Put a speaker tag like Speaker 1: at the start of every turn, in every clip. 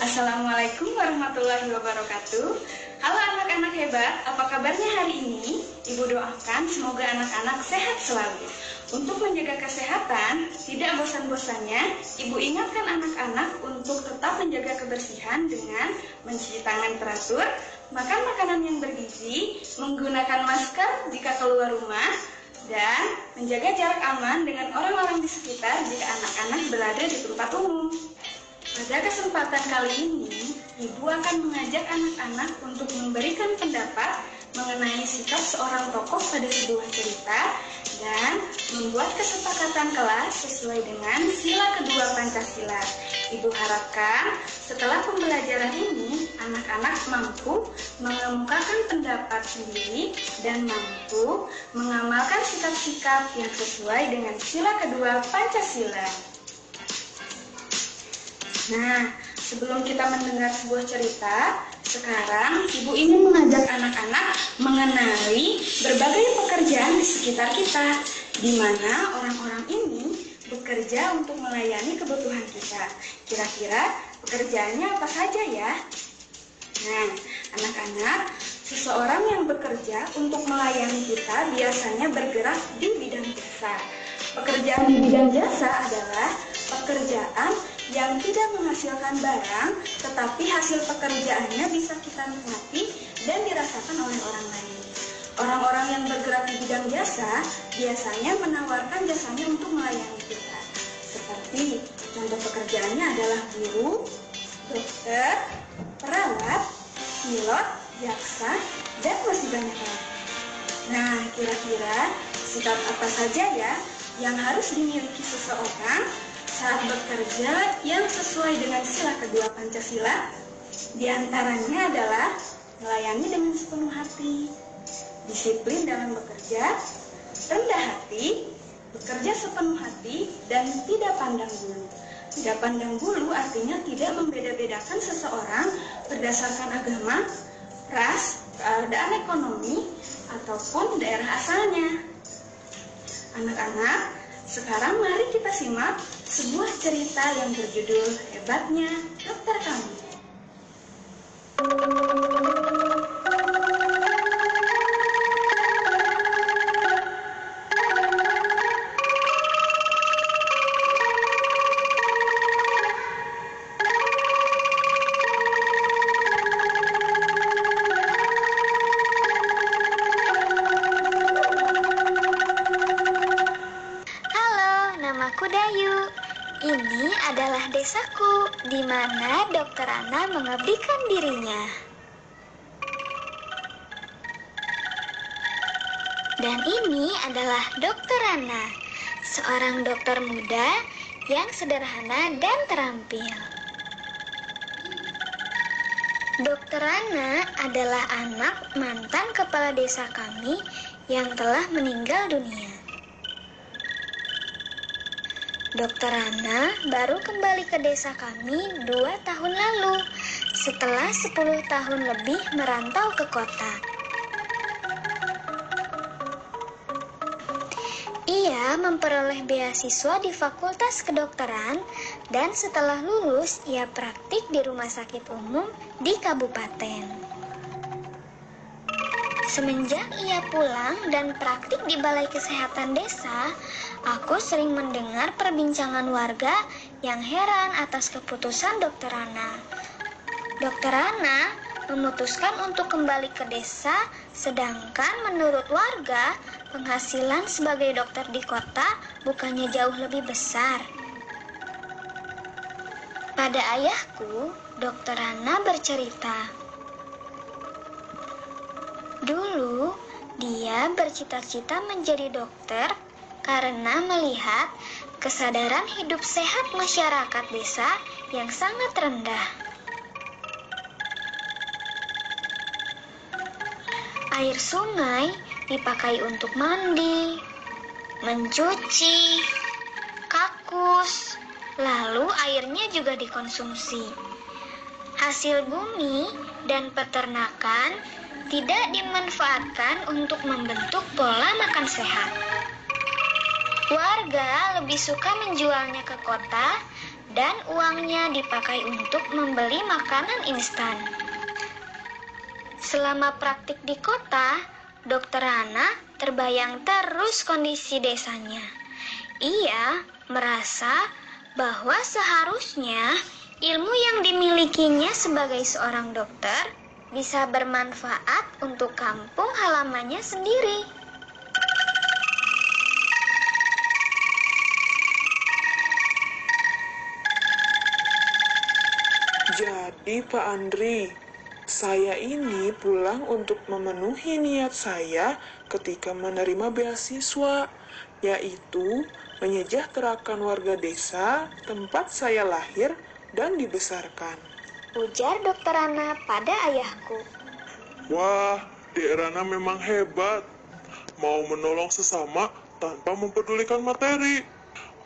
Speaker 1: Assalamualaikum warahmatullahi wabarakatuh. Halo anak-anak hebat, apa kabarnya hari ini? Ibu doakan semoga anak-anak sehat selalu. Untuk menjaga kesehatan, tidak bosan-bosannya, Ibu ingatkan anak-anak untuk tetap menjaga kebersihan dengan mencuci tangan teratur, makan makanan yang bergizi, menggunakan masker jika keluar rumah, dan menjaga jarak aman dengan orang-orang di sekitar jika anak-anak berada di tempat umum. Pada kesempatan kali ini, Ibu akan mengajak anak-anak untuk memberikan pendapat mengenai sikap seorang tokoh pada sebuah cerita dan membuat kesepakatan kelas sesuai dengan sila kedua Pancasila. Ibu harapkan setelah pembelajaran ini, anak-anak mampu mengemukakan pendapat sendiri dan mampu mengamalkan sikap-sikap yang sesuai dengan sila kedua Pancasila. Nah, sebelum kita mendengar sebuah cerita, sekarang Ibu ingin mengajak anak-anak mengenali berbagai pekerjaan di sekitar kita, di mana orang-orang ini bekerja untuk melayani kebutuhan kita. Kira-kira pekerjaannya apa saja ya? Nah, anak-anak, seseorang yang bekerja untuk melayani kita biasanya bergerak di bidang jasa. Pekerjaan di bidang jasa adalah pekerjaan yang tidak menghasilkan barang, tetapi hasil pekerjaannya bisa kita nikmati dan dirasakan oleh orang lain. Orang-orang yang bergerak di bidang jasa biasanya menawarkan jasanya untuk melayani kita. Seperti contoh pekerjaannya adalah guru, dokter, perawat, pilot, jaksa, dan masih banyak lagi. Nah, kira-kira sikap apa saja ya yang harus dimiliki seseorang saat bekerja yang sesuai dengan sila kedua Pancasila? Di antaranya adalah melayani dengan sepenuh hati, disiplin dalam bekerja, rendah hati, bekerja sepenuh hati, dan tidak pandang bulu. Tidak pandang bulu artinya tidak membeda-bedakan seseorang berdasarkan agama, ras, keadaan ekonomi, ataupun daerah asalnya. Anak-anak, sekarang mari kita simak sebuah cerita yang berjudul Hebatnya Dokter Kami.
Speaker 2: Namaku Dayu. Ini adalah desaku, di mana Dokter Ana mengabdikan dirinya. Dan ini adalah Dokter Ana, seorang dokter muda yang sederhana dan terampil. Dokter Ana adalah anak mantan kepala desa kami yang telah meninggal dunia. Dokter Ana baru kembali ke desa kami 2 tahun lalu, setelah 10 tahun lebih merantau ke kota. Ia memperoleh beasiswa di Fakultas Kedokteran dan setelah lulus ia praktik di rumah sakit umum di kabupaten. Semenjak ia pulang dan praktik di Balai Kesehatan Desa, aku sering mendengar perbincangan warga yang heran atas keputusan Dokter Ana. Dokter Ana memutuskan untuk kembali ke desa, sedangkan menurut warga, penghasilan sebagai dokter di kota bukannya jauh lebih besar. Pada ayahku, Dokter Ana bercerita, dulu dia bercita-cita menjadi dokter karena melihat kesadaran hidup sehat masyarakat desa yang sangat rendah. Air sungai dipakai untuk mandi, mencuci, kakus, lalu airnya juga dikonsumsi. Hasil bumi dan peternakan tidak dimanfaatkan untuk membentuk pola makan sehat. Warga lebih suka menjualnya ke kota dan uangnya dipakai untuk membeli makanan instan. Selama praktik di kota, Dokter Ana terbayang terus kondisi desanya. Ia merasa bahwa seharusnya ilmu yang dimilikinya sebagai seorang dokter bisa bermanfaat untuk kampung halamannya sendiri.
Speaker 3: Jadi Pak Andri, saya ini pulang untuk memenuhi niat saya ketika menerima beasiswa, yaitu menyejahterakan warga desa tempat saya lahir dan dibesarkan.
Speaker 2: Ujar Dokter Ana pada ayahku.
Speaker 4: Wah, Dek Rana memang hebat. Mau menolong sesama tanpa mempedulikan materi.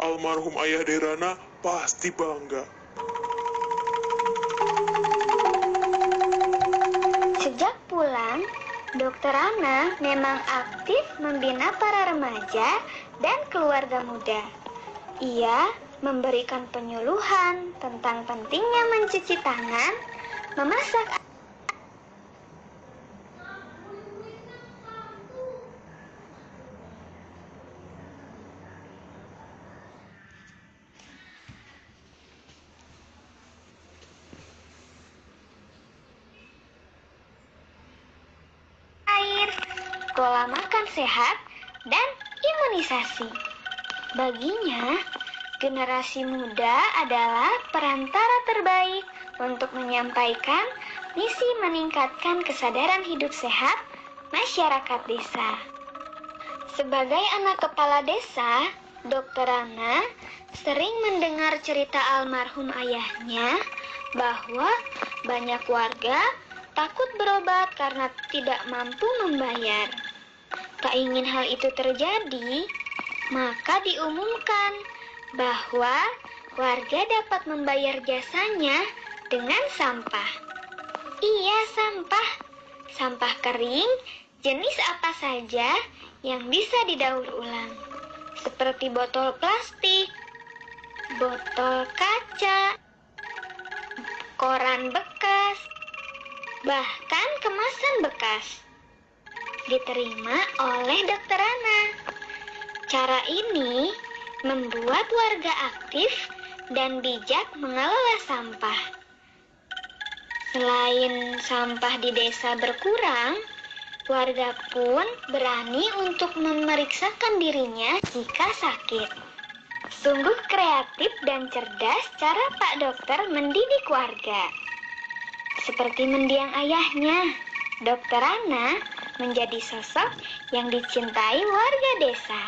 Speaker 4: Almarhum ayah Dek Rana pasti bangga.
Speaker 2: Sejak pulang, Dokter Ana memang aktif membina para remaja dan keluarga muda. Ia memberikan penyuluhan tentang pentingnya mencuci tangan, memasak air, pola makan sehat, dan imunisasi. Baginya, generasi muda adalah perantara terbaik untuk menyampaikan misi meningkatkan kesadaran hidup sehat masyarakat desa. Sebagai anak kepala desa, Dokter Ana sering mendengar cerita almarhum ayahnya bahwa banyak warga takut berobat karena tidak mampu membayar. Tak ingin hal itu terjadi, maka diumumkan bahwa warga dapat membayar jasanya dengan sampah. Iya, sampah. Sampah kering, jenis apa saja yang bisa didaur ulang. Seperti botol plastik, botol kaca, koran bekas, bahkan kemasan bekas. Diterima oleh Dokter Ana. Cara ini membuat warga aktif dan bijak mengelola sampah. Selain sampah di desa berkurang, warga pun berani untuk memeriksakan dirinya jika sakit. Sungguh kreatif dan cerdas cara Pak Dokter mendidik warga. Seperti mendiang ayahnya, Dokter Ana menjadi sosok yang dicintai warga desa.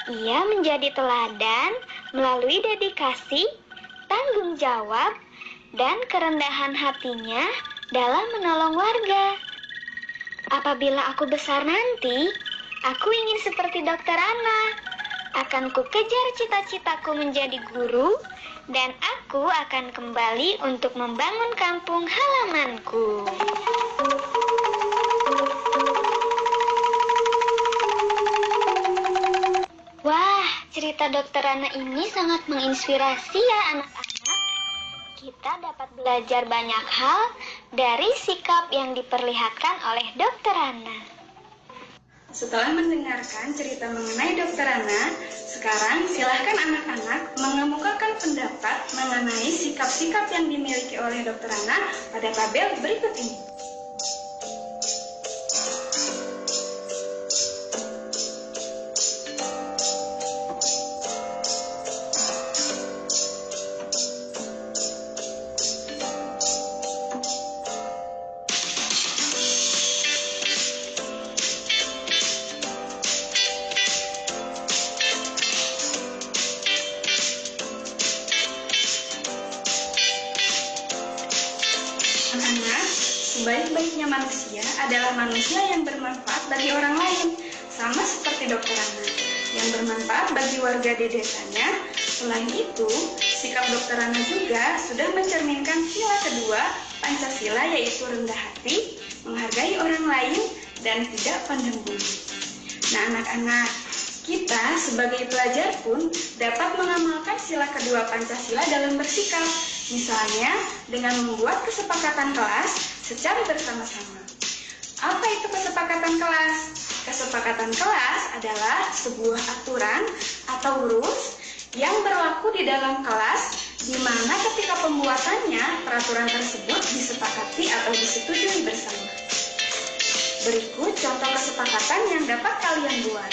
Speaker 2: Ia menjadi teladan melalui dedikasi, tanggung jawab, dan kerendahan hatinya dalam menolong warga. Apabila aku besar nanti, aku ingin seperti Dokter Ana. Akan kukejar cita-citaku menjadi guru, dan aku akan kembali untuk membangun kampung halamanku. Wah, cerita Dokter Ana ini sangat menginspirasi ya anak-anak. Kita dapat belajar banyak hal dari sikap yang diperlihatkan oleh Dokter Ana.
Speaker 1: Setelah mendengarkan cerita mengenai Dokter Ana, sekarang silahkan anak-anak mengemukakan pendapat mengenai sikap-sikap yang dimiliki oleh Dokter Ana pada tabel berikut ini. Anak-anak, sebaik-baiknya manusia adalah manusia yang bermanfaat bagi orang lain, sama seperti Dokter Ana yang bermanfaat bagi warga di desanya. Selain itu, sikap Dokter Ana juga sudah mencerminkan sila kedua Pancasila, yaitu rendah hati, menghargai orang lain, dan tidak pandang bulu. Nah, anak-anak, kita sebagai pelajar pun dapat mengamalkan sila kedua Pancasila dalam bersikap, misalnya dengan membuat kesepakatan kelas secara bersama-sama. Apa itu kesepakatan kelas? Kesepakatan kelas adalah sebuah aturan atau rules yang berlaku di dalam kelas, di mana ketika pembuatannya peraturan tersebut disepakati atau disetujui bersama. Berikut contoh kesepakatan yang dapat kalian buat.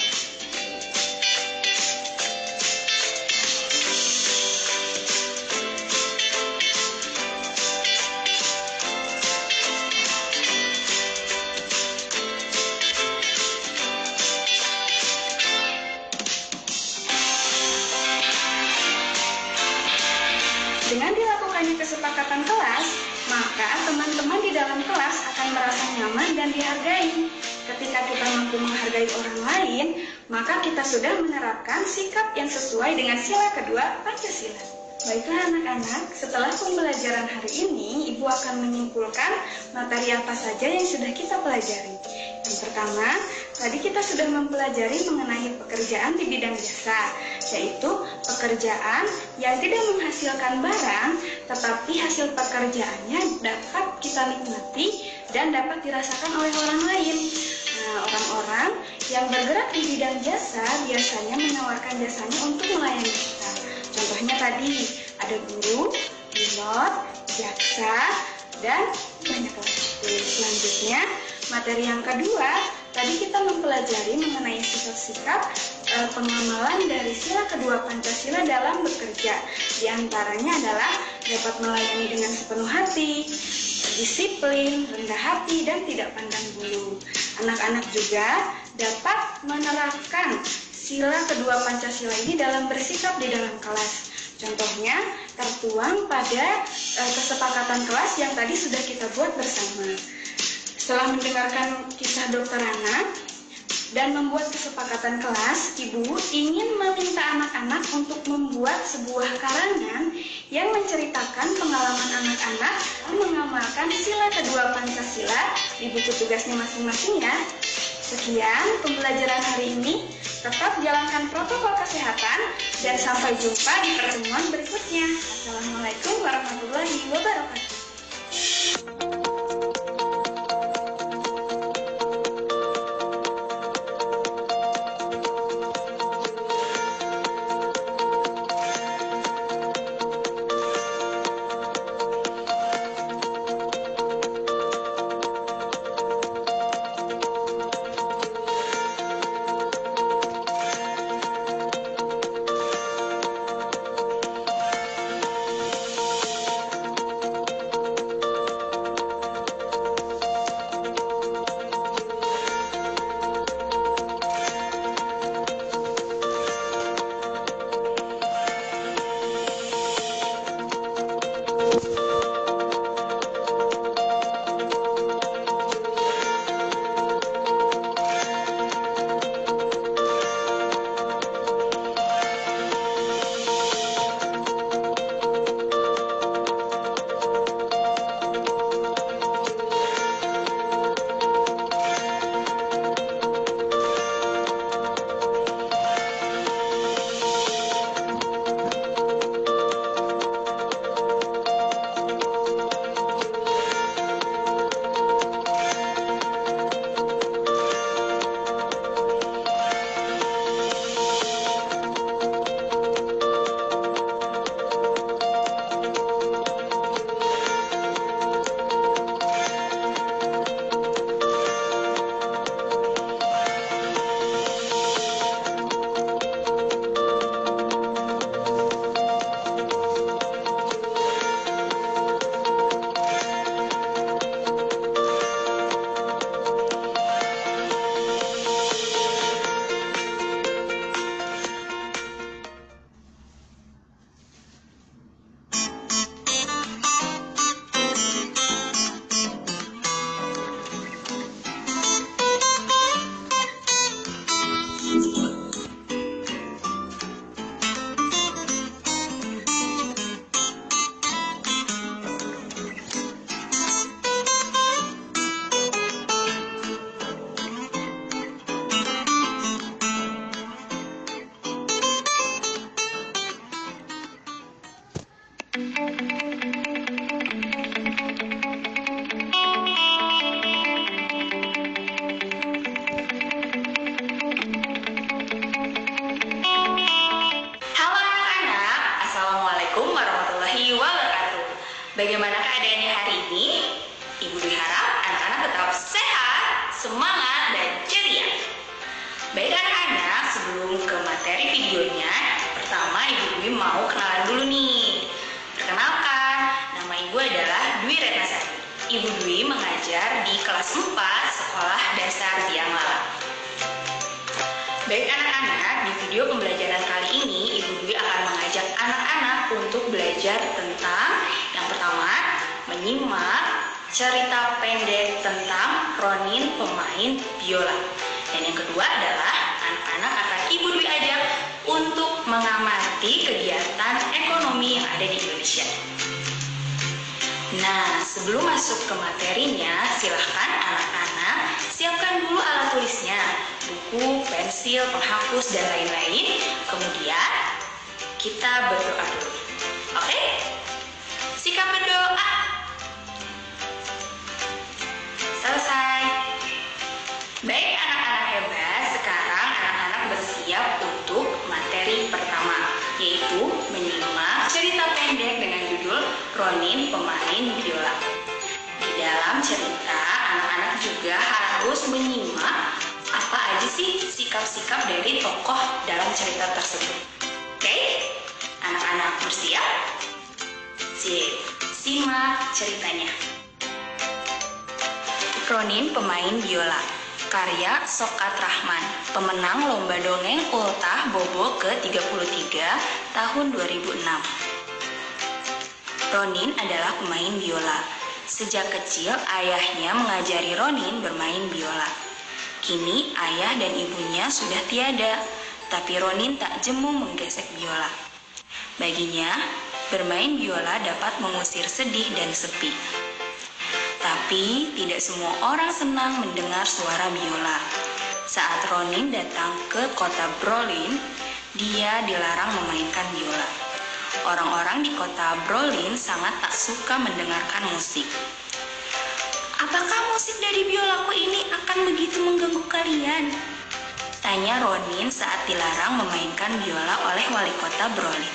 Speaker 1: Dengan dilakukannya kesepakatan kelas, maka teman-teman di dalam kelas akan merasa nyaman dan dihargai. Ketika kita mampu menghargai orang lain, maka kita sudah menerapkan sikap yang sesuai dengan sila kedua Pancasila. Baiklah anak-anak, setelah pembelajaran hari ini, Ibu akan menyimpulkan materi apa saja yang sudah kita pelajari. Yang pertama, tadi kita sudah mempelajari mengenai pekerjaan di bidang jasa, yaitu pekerjaan yang tidak menghasilkan barang, tetapi hasil pekerjaannya dapat kita nikmati dan dapat dirasakan oleh orang lain. Nah, orang-orang yang bergerak di bidang jasa biasanya menawarkan jasanya untuk melayani kita. Contohnya tadi, ada guru, pilot, jaksa, dan banyak lagi. Selanjutnya, materi yang kedua, tadi kita mempelajari mengenai sikap-sikap pengamalan dari sila kedua Pancasila dalam bekerja. Di antaranya adalah dapat melayani dengan sepenuh hati, disiplin, rendah hati, dan tidak pandang bulu. Anak-anak juga dapat menerapkan sila kedua Pancasila ini dalam bersikap di dalam kelas. Contohnya tertuang pada kesepakatan kelas yang tadi sudah kita buat bersama. Setelah mendengarkan kisah Dokter Ana dan membuat kesepakatan kelas, Ibu ingin meminta anak-anak untuk membuat sebuah karangan yang menceritakan pengalaman anak-anak mengamalkan sila kedua Pancasila di buku tugasnya masing-masing ya. Sekian pembelajaran hari ini. Tetap jalankan protokol kesehatan dan sampai jumpa di pertemuan berikutnya. Assalamualaikum warahmatullahi wabarakatuh.
Speaker 5: Bagaimana keadaannya hari ini? Ibu Dwi harap anak-anak tetap sehat, semangat, dan ceria. Baik anak-anak, sebelum ke materi videonya, pertama Ibu Dwi mau kenalan dulu nih. Perkenalkan, nama Ibu adalah Dwi Retnasari. Ibu Dwi mengajar di kelas 4 Sekolah Dasar Biang Lala. Baik anak-anak, di video pembelajaran kali ini Ibu Dwi akan mengajak anak-anak untuk belajar tentang yang pertama, menyimak cerita pendek tentang Ronin pemain biola. Dan yang kedua adalah anak-anak akan Ibu Dwi ajak untuk mengamati kegiatan ekonomi yang ada di Indonesia. Nah, sebelum masuk ke materinya, silahkan anak-anak siapkan dulu alat tulisnya, buku, pensil, penghapus, dan lain-lain. Kemudian, kita berdoa dulu. Oke? Sikap berdoa. Selesai. Baik anak-anak hebat, sekarang anak-anak bersiap untuk materi pertama, yaitu menyimak cerita pendek dengan judul Ronin Pemain Biola. Di dalam cerita, anak-anak juga harus menyimak apa aja sih sikap-sikap dari tokoh dalam cerita tersebut. Oke? Anak-anak bersiap? Simak ceritanya. Ronin Pemain Biola, karya Sokat Rahman, pemenang Lomba Dongeng Ultah Bobo ke-33 tahun 2006. Ronin adalah pemain biola. Sejak kecil, ayahnya mengajari Ronin bermain biola. Kini, ayah dan ibunya sudah tiada, tapi Ronin tak jemu menggesek biola. Baginya, bermain biola dapat mengusir sedih dan sepi. Tapi tidak semua orang senang mendengar suara biola. Saat Ronin datang ke kota Brolin, dia dilarang memainkan biola. Orang-orang di kota Brolin sangat tak suka mendengarkan musik. Apakah musik dari biolaku ini akan begitu mengganggu kalian? Tanya Ronin saat dilarang memainkan biola oleh wali kota Brolin.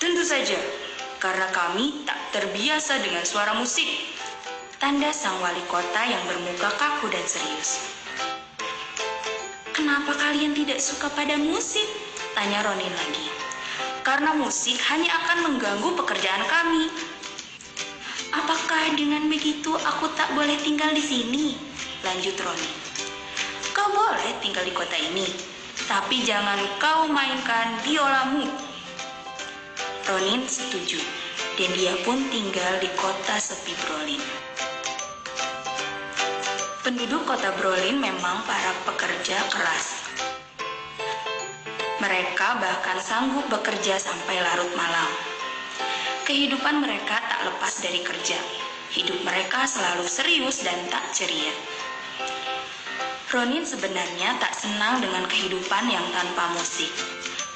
Speaker 5: Tentu saja, karena kami tak terbiasa dengan suara musik. Tanda sang wali kota yang bermuka kaku dan serius. Kenapa kalian tidak suka pada musik? Tanya Ronin lagi. Karena musik hanya akan mengganggu pekerjaan kami. Apakah dengan begitu aku tak boleh tinggal di sini? Lanjut Ronin. Kau boleh tinggal di kota ini, tapi jangan kau mainkan biolamu. Ronin setuju, dan dia pun tinggal di kota sepi Brolin. Penduduk kota Brolin memang para pekerja keras. Mereka bahkan sanggup bekerja sampai larut malam. Kehidupan mereka tak lepas dari kerja. Hidup mereka selalu serius dan tak ceria. Ronin sebenarnya tak senang dengan kehidupan yang tanpa musik.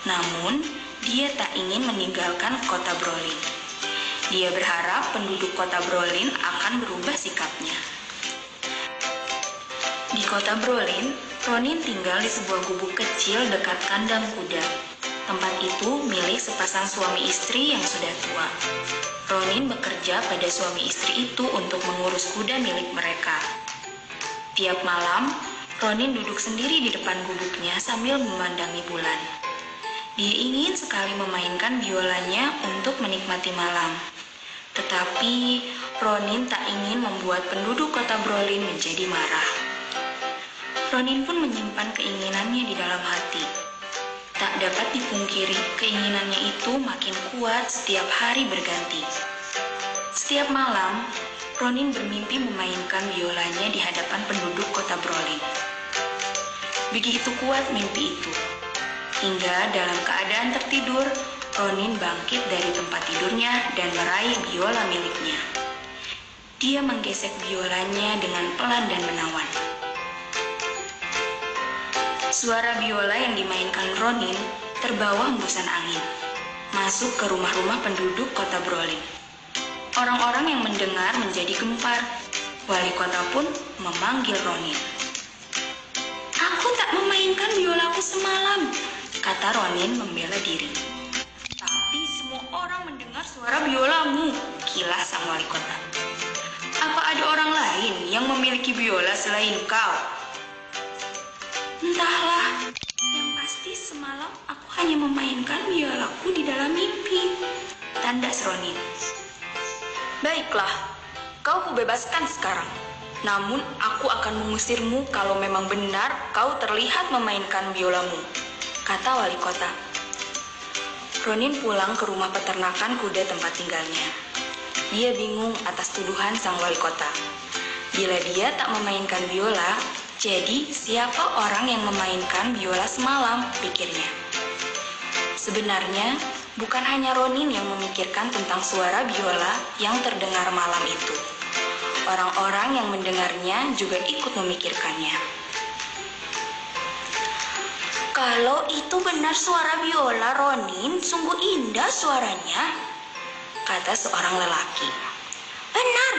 Speaker 5: Namun, dia tak ingin meninggalkan kota Brolin. Dia berharap penduduk kota Brolin akan berubah sikapnya. Di kota Brolin, Ronin tinggal di sebuah gubuk kecil dekat kandang kuda. Tempat itu milik sepasang suami istri yang sudah tua. Ronin bekerja pada suami istri itu untuk mengurus kuda milik mereka. Tiap malam, Ronin duduk sendiri di depan gubuknya sambil memandangi bulan. Dia ingin sekali memainkan biolanya untuk menikmati malam. Tetapi, Ronin tak ingin membuat penduduk kota Brolin menjadi marah. Ronin pun menyimpan keinginannya di dalam hati. Tak dapat dipungkiri, keinginannya itu makin kuat setiap hari berganti. Setiap malam, Ronin bermimpi memainkan biolanya di hadapan penduduk kota Brolin. Begitu kuat mimpi itu, hingga dalam keadaan tertidur, Ronin bangkit dari tempat tidurnya dan meraih biola miliknya. Dia menggesek biolanya dengan pelan dan menawan. Suara biola yang dimainkan Ronin terbawa hembusan angin, masuk ke rumah-rumah penduduk kota Brolin. Orang-orang yang mendengar menjadi gempar. Wali kota pun memanggil Ronin. Aku tak memainkan biolaku semalam, kata Ronin membela diri. Tapi semua orang mendengar suara biolamu, kilah sang wali kota. Apa ada orang lain yang memiliki biola selain kau? Entahlah, yang pasti semalam aku hanya memainkan biolaku di dalam mimpi, tandas Ronin. Baiklah, kau kubebaskan sekarang. Namun aku akan mengusirmu kalau memang benar kau terlihat memainkan biolamu, kata wali kota. Ronin pulang ke rumah peternakan kuda tempat tinggalnya. Dia bingung atas tuduhan sang wali kota. Bila dia tak memainkan biola, jadi siapa orang yang memainkan biola semalam, pikirnya. Sebenarnya, bukan hanya Ronin yang memikirkan tentang suara biola yang terdengar malam itu. Orang-orang yang mendengarnya juga ikut memikirkannya. Kalau itu benar suara biola Ronin, sungguh indah suaranya, kata seorang lelaki. Benar,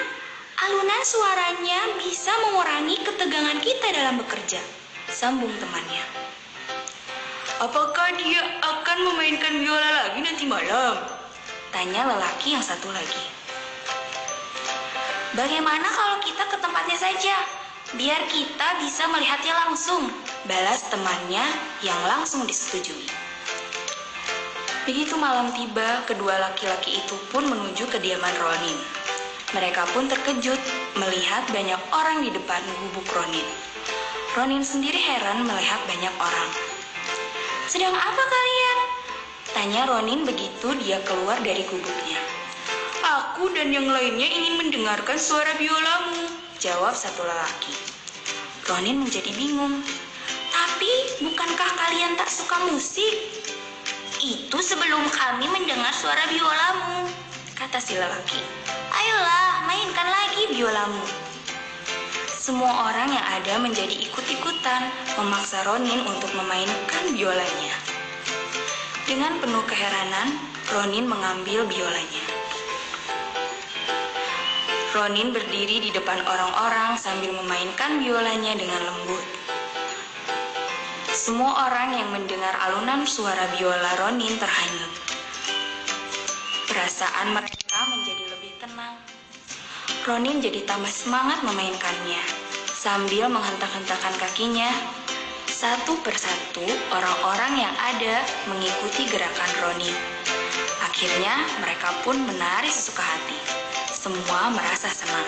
Speaker 5: alunan suaranya bisa mengurangi ketegangan kita dalam bekerja, sambung temannya. Apakah dia akan memainkan biola lagi nanti malam? Tanya lelaki yang satu lagi. Bagaimana kalau kita ke tempatnya saja? Biar kita bisa melihatnya langsung, balas temannya yang langsung disetujui. Begitu malam tiba, kedua laki-laki itu pun menuju kediaman Ronin. Mereka pun terkejut melihat banyak orang di depan gubuk Ronin. Ronin sendiri heran melihat banyak orang. Sedang apa kalian? Tanya Ronin begitu dia keluar dari gubuknya. Aku dan yang lainnya ingin mendengarkan suara biolamu, jawab satu lelaki. Ronin menjadi bingung. Tapi bukankah kalian tak suka musik? Itu sebelum kami mendengar suara biolamu, kata si lelaki. Ayolah, mainkan lagi biolamu. Semua orang yang ada menjadi ikut-ikutan memaksa Ronin untuk memainkan biolanya. Dengan penuh keheranan, Ronin mengambil biolanya. Ronin berdiri di depan orang-orang sambil memainkan biolanya dengan lembut. Semua orang yang mendengar alunan suara biola Ronin terhanyut. Perasaan mereka menjadi lebih tenang. Ronin jadi tambah semangat memainkannya. Sambil menghentak-hentakan kakinya, satu persatu orang-orang yang ada mengikuti gerakan Ronin. Akhirnya mereka pun menari sesuka hati. Semua merasa senang.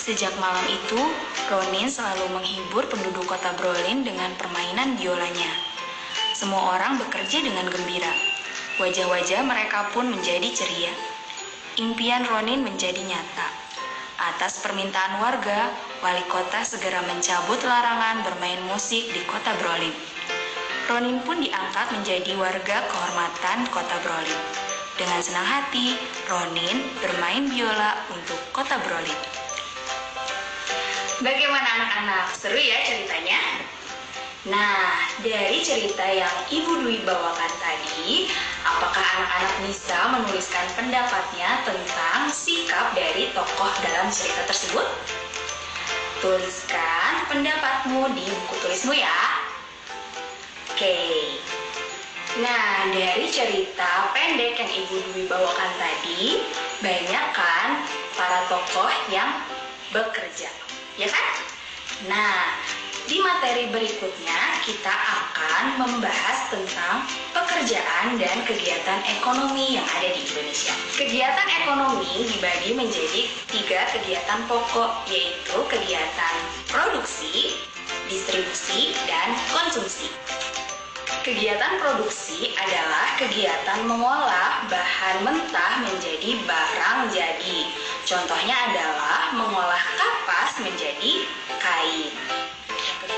Speaker 5: Sejak malam itu, Ronin selalu menghibur penduduk kota Brolin dengan permainan biolanya. Semua orang bekerja dengan gembira. Wajah-wajah mereka pun menjadi ceria. Impian Ronin menjadi nyata. Atas permintaan warga, wali kota segera mencabut larangan bermain musik di kota Brolin. Ronin pun diangkat menjadi warga kehormatan kota Brolin. Dengan senang hati, Ronin bermain biola untuk kota Brolin. Bagaimana anak-anak? Seru ya ceritanya? Nah, dari cerita yang Ibu Dwi bawakan tadi, apakah anak-anak bisa menuliskan pendapatnya tentang sikap dari tokoh dalam cerita tersebut? Tuliskan pendapatmu di buku tulismu ya. Oke. Nah, dari cerita pendek yang Ibu Dwi bawakan tadi, banyak kan para tokoh yang bekerja, ya kan? Nah, di materi berikutnya kita akan membahas tentang pekerjaan dan kegiatan ekonomi yang ada di Indonesia. Kegiatan ekonomi dibagi menjadi 3 kegiatan pokok, yaitu kegiatan produksi, distribusi, dan konsumsi. Kegiatan produksi adalah kegiatan mengolah bahan mentah menjadi barang jadi. Contohnya adalah mengolah kapas menjadi kain.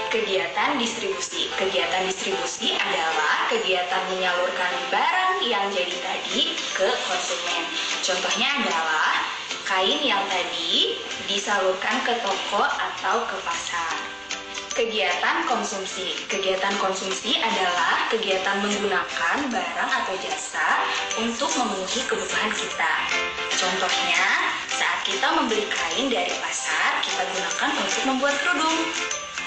Speaker 5: Kegiatan distribusi. Kegiatan distribusi adalah kegiatan menyalurkan barang yang jadi tadi ke konsumen. Contohnya adalah kain yang tadi disalurkan ke toko atau ke pasar. Kegiatan konsumsi. Kegiatan konsumsi adalah kegiatan menggunakan barang atau jasa untuk memenuhi kebutuhan kita. Contohnya, saat kita membeli kain dari pasar, kita gunakan untuk membuat kerudung.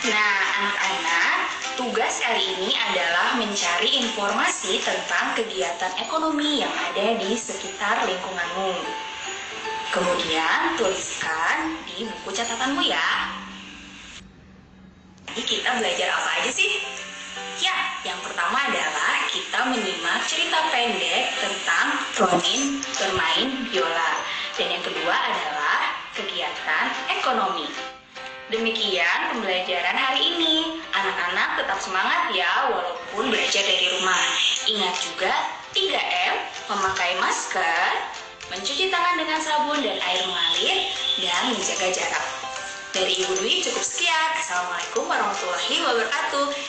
Speaker 5: Nah, anak-anak, Tugas hari ini adalah mencari informasi tentang kegiatan ekonomi yang ada di sekitar lingkunganmu. Kemudian tuliskan di buku catatanmu ya. Jadi kita belajar apa aja sih? Ya, yang pertama adalah kita menyimak cerita pendek tentang Ronin bermain biola. Dan yang kedua adalah kegiatan ekonomi. Demikian pembelajaran hari ini. Anak-anak tetap semangat ya walaupun belajar dari rumah. Ingat juga 3M, memakai masker, mencuci tangan dengan sabun dan air mengalir, dan menjaga jarak. Dari Ibu Dwi cukup sekian. Assalamualaikum warahmatullahi wabarakatuh.